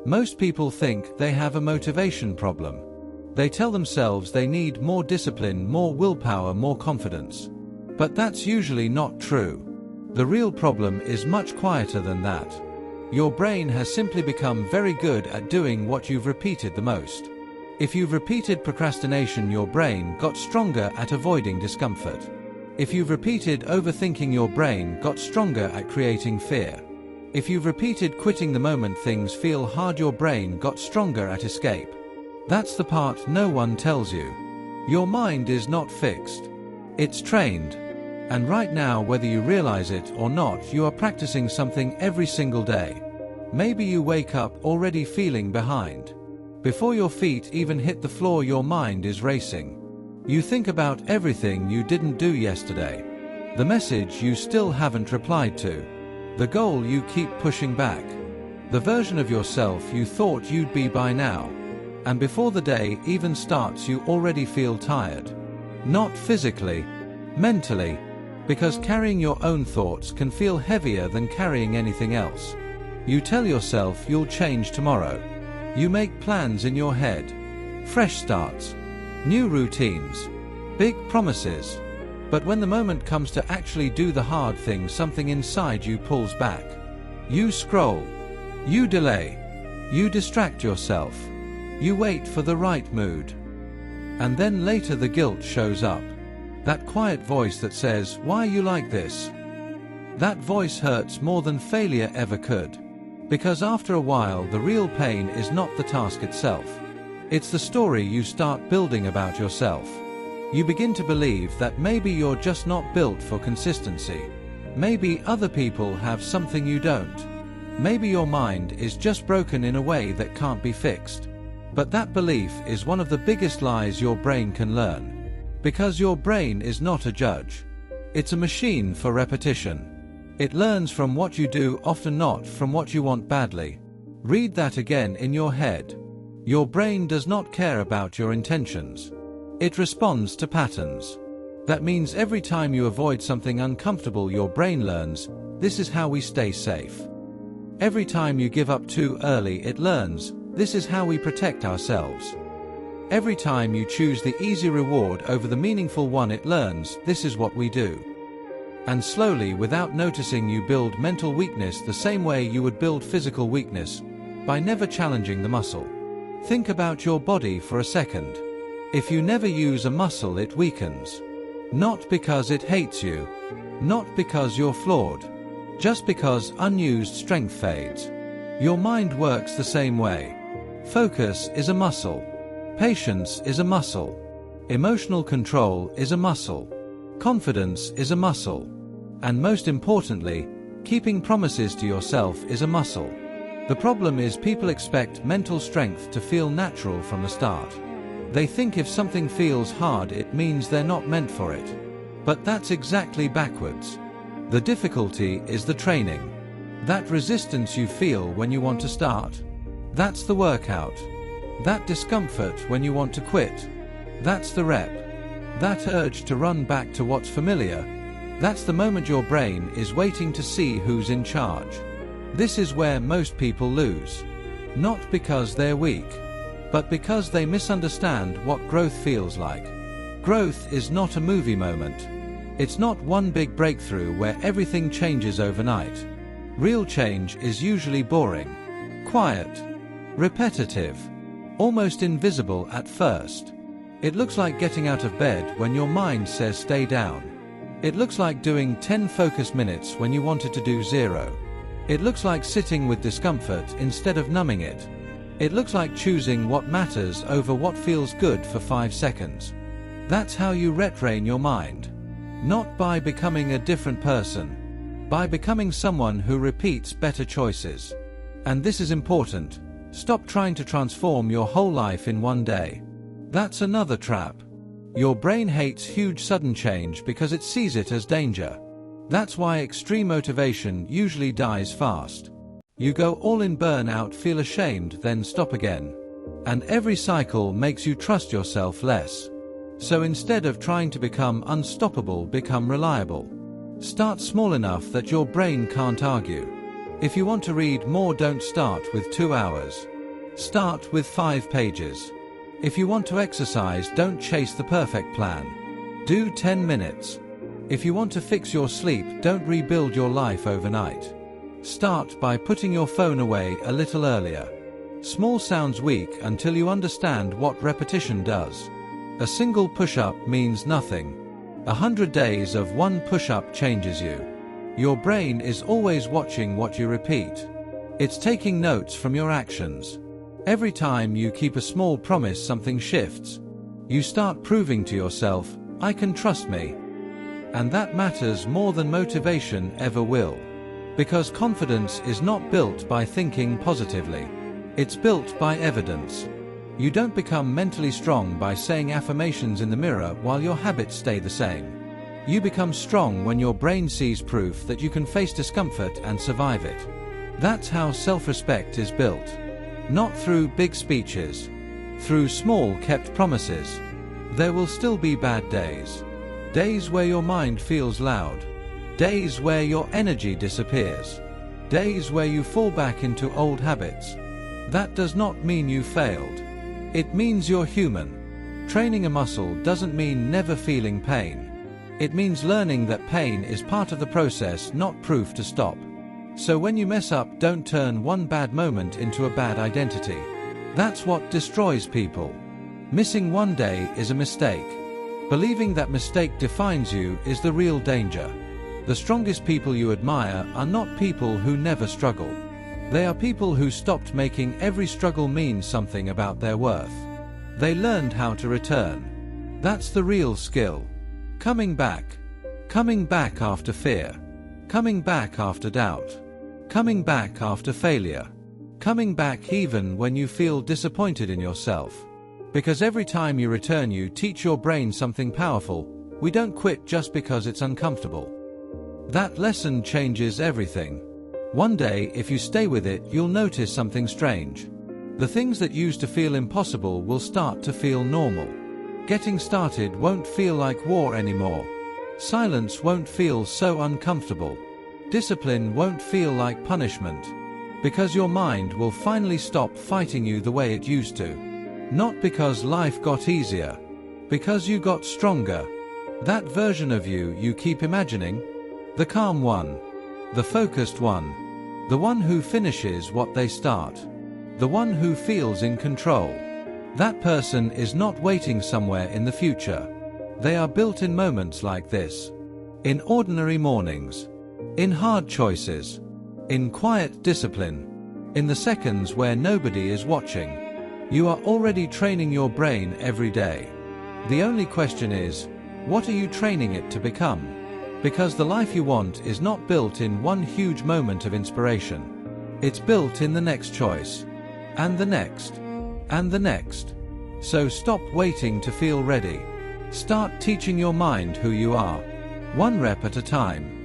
Most people think they have a motivation problem. They tell themselves they need more discipline, more willpower, more confidence. But that's usually not true. The real problem is much quieter than that. Your brain has simply become very good at doing what you've repeated the most. If you've repeated procrastination, your brain got stronger at avoiding discomfort. If you've repeated overthinking, your brain got stronger at creating fear. If you've repeated quitting the moment things feel hard, your brain got stronger at escape. That's the part no one tells you. Your mind is not fixed. It's trained. And right now, whether you realize it or not, you are practicing something every single day. Maybe you wake up already feeling behind. Before your feet even hit the floor, your mind is racing. You think about everything you didn't do yesterday. The message you still haven't replied to. The goal you keep pushing back. The version of yourself you thought you'd be by now. And before the day even starts, you already feel tired. Not physically, mentally. Because carrying your own thoughts can feel heavier than carrying anything else. You tell yourself you'll change tomorrow. You make plans in your head. Fresh starts. New routines. Big promises. But when the moment comes to actually do the hard thing, something inside you pulls back. You scroll. You delay. You distract yourself. You wait for the right mood. And then later the guilt shows up. That quiet voice that says, "Why are you like this?" That voice hurts more than failure ever could. Because after a while, the real pain is not the task itself. It's the story you start building about yourself. You begin to believe that maybe you're just not built for consistency. Maybe other people have something you don't. Maybe your mind is just broken in a way that can't be fixed. But that belief is one of the biggest lies your brain can learn. Because your brain is not a judge. It's a machine for repetition. It learns from what you do, often not from what you want badly. Read that again in your head. Your brain does not care about your intentions. It responds to patterns. That means every time you avoid something uncomfortable, your brain learns, this is how we stay safe. Every time you give up too early, it learns, this is how we protect ourselves. Every time you choose the easy reward over the meaningful one, it learns, this is what we do. And slowly, without noticing, you build mental weakness the same way you would build physical weakness, by never challenging the muscle. Think about your body for a second. If you never use a muscle, it weakens. Not because it hates you. Not because you're flawed. Just because unused strength fades. Your mind works the same way. Focus is a muscle. Patience is a muscle. Emotional control is a muscle. Confidence is a muscle. And most importantly, keeping promises to yourself is a muscle. The problem is people expect mental strength to feel natural from the start. They think if something feels hard, it means they're not meant for it. But that's exactly backwards. The difficulty is the training. That resistance you feel when you want to start. That's the workout. That discomfort when you want to quit. That's the rep. That urge to run back to what's familiar. That's the moment your brain is waiting to see who's in charge. This is where most people lose. Not because they're weak, but because they misunderstand what growth feels like. Growth is not a movie moment. It's not one big breakthrough where everything changes overnight. Real change is usually boring, quiet, repetitive, almost invisible at first. It looks like getting out of bed when your mind says stay down. It looks like doing 10 focus minutes when you wanted to do 0. It looks like sitting with discomfort instead of numbing it. It looks like choosing what matters over what feels good for 5 seconds. That's how you retrain your mind. Not by becoming a different person. By becoming someone who repeats better choices. And this is important. Stop trying to transform your whole life in one day. That's another trap. Your brain hates huge sudden change because it sees it as danger. That's why extreme motivation usually dies fast. You go all in, burn out, feel ashamed, then stop again. And every cycle makes you trust yourself less. So instead of trying to become unstoppable, become reliable. Start small enough that your brain can't argue. If you want to read more, don't start with 2 hours. Start with 5 pages. If you want to exercise, don't chase the perfect plan. Do 10 minutes. If you want to fix your sleep, don't rebuild your life overnight. Start by putting your phone away a little earlier. Small sounds weak until you understand what repetition does. A single push-up means nothing. 100 days of one push-up changes you. Your brain is always watching what you repeat. It's taking notes from your actions. Every time you keep a small promise, something shifts. You start proving to yourself, I can trust me. And that matters more than motivation ever will. Because confidence is not built by thinking positively. It's built by evidence. You don't become mentally strong by saying affirmations in the mirror while your habits stay the same. You become strong when your brain sees proof that you can face discomfort and survive it. That's how self-respect is built. Not through big speeches. Through small kept promises. There will still be bad days. Days where your mind feels loud. Days where your energy disappears. Days where you fall back into old habits. That does not mean you failed. It means you're human. Training a muscle doesn't mean never feeling pain. It means learning that pain is part of the process, not proof to stop. So when you mess up, don't turn one bad moment into a bad identity. That's what destroys people. Missing one day is a mistake. Believing that mistake defines you is the real danger. The strongest people you admire are not people who never struggle. They are people who stopped making every struggle mean something about their worth. They learned how to return. That's the real skill. Coming back. Coming back after fear. Coming back after doubt. Coming back after failure. Coming back even when you feel disappointed in yourself. Because every time you return, you teach your brain something powerful. We don't quit just because it's uncomfortable. That lesson changes everything. One day, if you stay with it, you'll notice something strange. The things that used to feel impossible will start to feel normal. Getting started won't feel like war anymore. Silence won't feel so uncomfortable. Discipline won't feel like punishment. Because your mind will finally stop fighting you the way it used to. Not because life got easier. Because you got stronger. That version of you keep imagining. The calm one. The focused one. The one who finishes what they start. The one who feels in control. That person is not waiting somewhere in the future. They are built in moments like this. In ordinary mornings. In hard choices. In quiet discipline. In the seconds where nobody is watching. You are already training your brain every day. The only question is, what are you training it to become? Because the life you want is not built in one huge moment of inspiration. It's built in the next choice. And the next. And the next. So stop waiting to feel ready. Start teaching your mind who you are. One rep at a time.